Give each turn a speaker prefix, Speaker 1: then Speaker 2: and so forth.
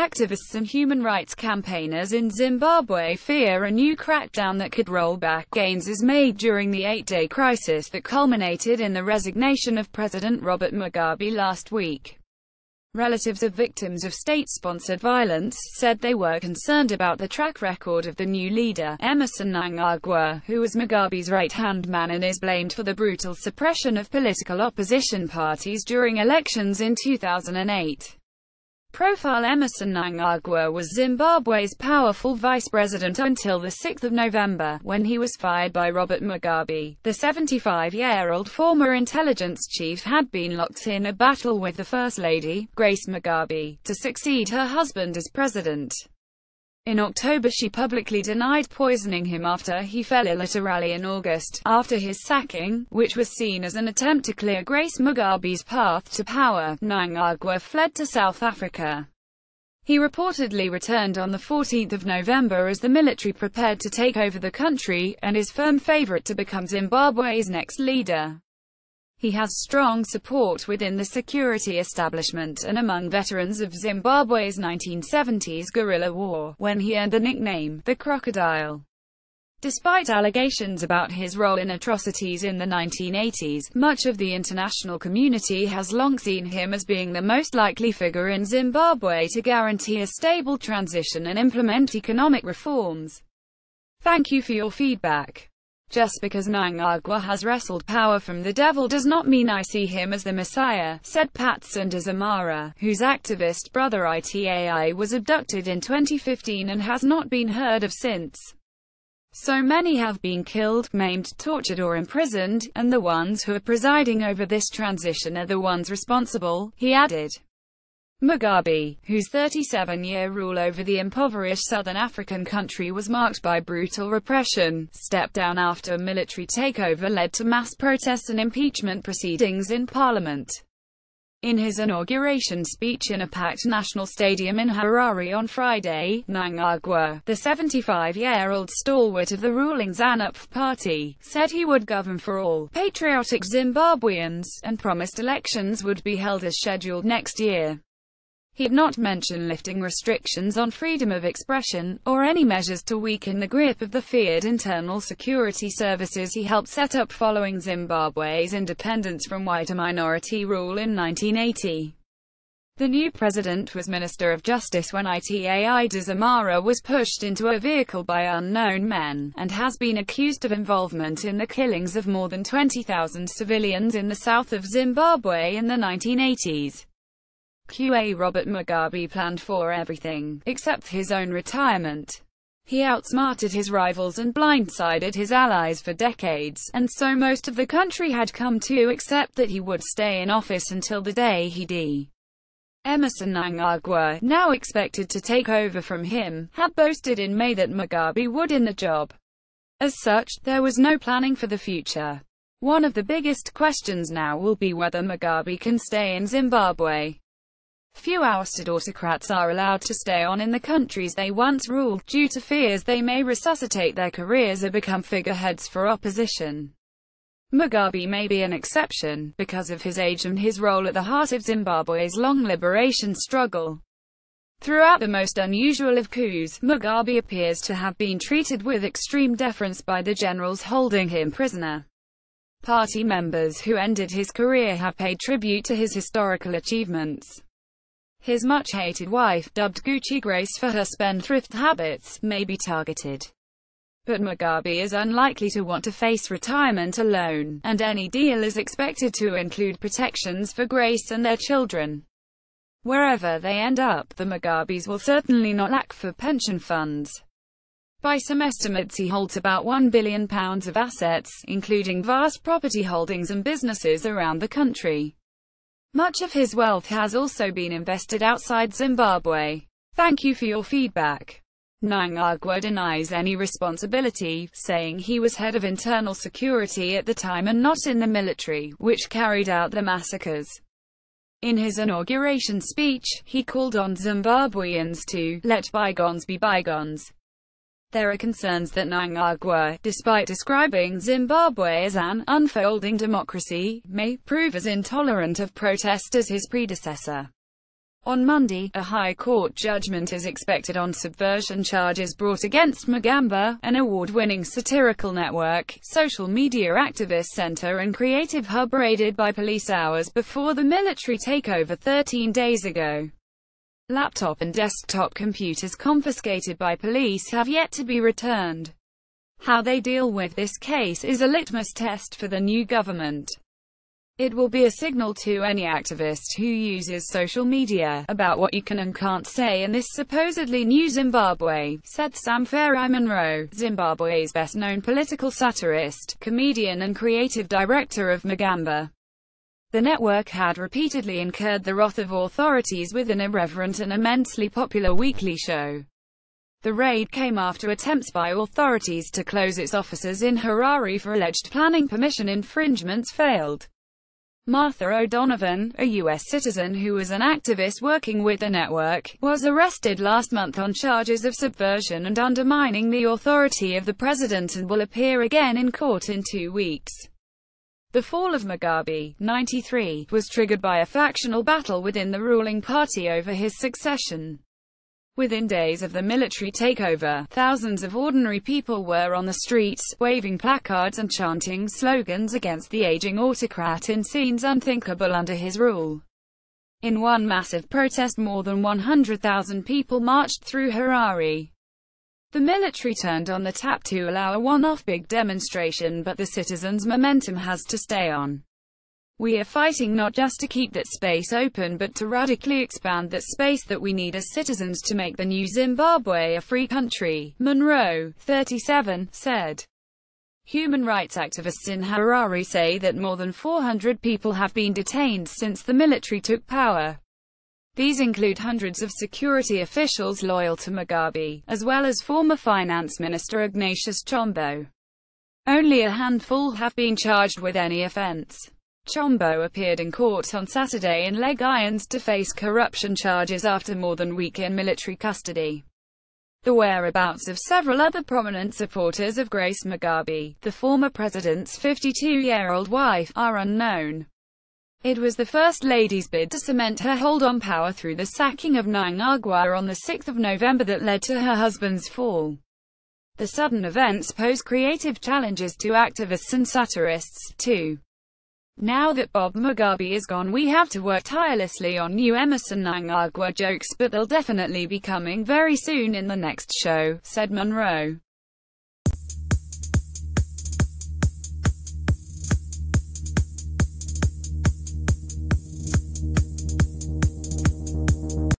Speaker 1: activists and human rights campaigners in Zimbabwe fear a new crackdown that could roll back gains made during the 8-day crisis that culminated in the resignation of President Robert Mugabe last week. Relatives of victims of state-sponsored violence said they were concerned about the track record of the new leader, Emmerson Mnangagwa, who was Mugabe's right-hand man and is blamed for the brutal suppression of political opposition parties during elections in 2008. Profile Emmerson Mnangagwa was Zimbabwe's powerful vice president until 6 November, when he was fired by Robert Mugabe. The 75-year-old former intelligence chief had been locked in a battle with the First Lady, Grace Mugabe, to succeed her husband as president. In October she publicly denied poisoning him after he fell ill at a rally in August, after his sacking, which was seen as an attempt to clear Grace Mugabe's path to power. Mnangagwa fled to South Africa. He reportedly returned on 14 November as the military prepared to take over the country, and is firm favorite to become Zimbabwe's next leader. He has strong support within the security establishment and among veterans of Zimbabwe's 1970s guerrilla war, when he earned the nickname, the Crocodile. Despite allegations about his role in atrocities in the 1980s, much of the international community has long seen him as being the most likely figure in Zimbabwe to guarantee a stable transition and implement economic reforms. Thank you for your feedback. Just because Mnangagwa has wrestled power from the devil does not mean I see him as the Messiah, said Patson Dzamara, whose activist brother eightday was abducted in 2015 and has not been heard of since. So many have been killed, maimed, tortured or imprisoned, and the ones who are presiding over this transition are the ones responsible, he added. Mugabe, whose 37-year rule over the impoverished southern African country was marked by brutal repression, stepped down after a military takeover led to mass protests and impeachment proceedings in parliament. In his inauguration speech in a packed national stadium in Harare on Friday, Mnangagwa, the 75-year-old stalwart of the ruling ZANU-PF party, said he would govern for all patriotic Zimbabweans, and promised elections would be held as scheduled next year. He did not mention lifting restrictions on freedom of expression, or any measures to weaken the grip of the feared internal security services he helped set up following Zimbabwe's independence from wider minority rule in 1980. The new president was Minister of Justice when eightday Dzamara was pushed into a vehicle by unknown men, and has been accused of involvement in the killings of more than 20,000 civilians in the south of Zimbabwe in the 1980s. Robert Mugabe planned for everything, except his own retirement. He outsmarted his rivals and blindsided his allies for decades, and so most of the country had come to accept that he would stay in office until the day he died. Emmerson Mnangagwa, now expected to take over from him, had boasted in May that Mugabe would in the job. As such, there was no planning for the future. One of the biggest questions now will be whether Mugabe can stay in Zimbabwe. Few ousted autocrats are allowed to stay on in the countries they once ruled, due to fears they may resuscitate their careers or become figureheads for opposition. Mugabe may be an exception, because of his age and his role at the heart of Zimbabwe's long liberation struggle. Throughout the most unusual of coups, Mugabe appears to have been treated with extreme deference by the generals holding him prisoner. Party members who ended his career have paid tribute to his historical achievements. His much-hated wife, dubbed Gucci Grace for her spendthrift habits, may be targeted. But Mugabe is unlikely to want to face retirement alone, and any deal is expected to include protections for Grace and their children. Wherever they end up, the Mugabes will certainly not lack for pension funds. By some estimates he holds about £1 billion of assets, including vast property holdings and businesses around the country. Much of his wealth has also been invested outside Zimbabwe. Thank you for your feedback. Mnangagwa denies any responsibility, saying he was head of internal security at the time and not in the military, which carried out the massacres. In his inauguration speech, he called on Zimbabweans to let bygones be bygones. There are concerns that Mnangagwa, despite describing Zimbabwe as an unfolding democracy, may prove as intolerant of protest as his predecessor. On Monday, a High Court judgment is expected on subversion charges brought against Mugabe, an award-winning satirical network, social media activist center and creative hub raided by police hours before the military takeover 13 days ago. Laptop and desktop computers confiscated by police have yet to be returned. How they deal with this case is a litmus test for the new government. It will be a signal to any activist who uses social media about what you can and can't say in this supposedly new Zimbabwe, said Samfari Monroe, Zimbabwe's best-known political satirist, comedian and creative director of Mugabe. The network had repeatedly incurred the wrath of authorities with an irreverent and immensely popular weekly show. The raid came after attempts by authorities to close its offices in Harare for alleged planning permission infringements failed. Martha O'Donovan, a U.S. citizen who was an activist working with the network, was arrested last month on charges of subversion and undermining the authority of the president and will appear again in court in 2 weeks. The fall of Mugabe, 93, was triggered by a factional battle within the ruling party over his succession. Within days of the military takeover, thousands of ordinary people were on the streets, waving placards and chanting slogans against the aging autocrat in scenes unthinkable under his rule. In one massive protest, more than 100,000 people marched through Harare. The military turned on the tap to allow a one-off big demonstration, but the citizens' momentum has to stay on. We are fighting not just to keep that space open but to radically expand that space that we need as citizens to make the new Zimbabwe a free country, Monroe, 37, said. Human rights activists in Harare say that more than 400 people have been detained since the military took power. These include hundreds of security officials loyal to Mugabe, as well as former finance minister Ignatius Chombo. Only a handful have been charged with any offense. Chombo appeared in court on Saturday in leg irons to face corruption charges after more than a week in military custody. The whereabouts of several other prominent supporters of Grace Mugabe, the former president's 52-year-old wife, are unknown. It was the First Lady's bid to cement her hold on power through the sacking of Mnangagwa on 6 November that led to her husband's fall. The sudden events pose creative challenges to activists and satirists, too. Now that Bob Mugabe is gone, we have to work tirelessly on new Emerson Mnangagwa jokes, but they'll definitely be coming very soon in the next show, said Monroe.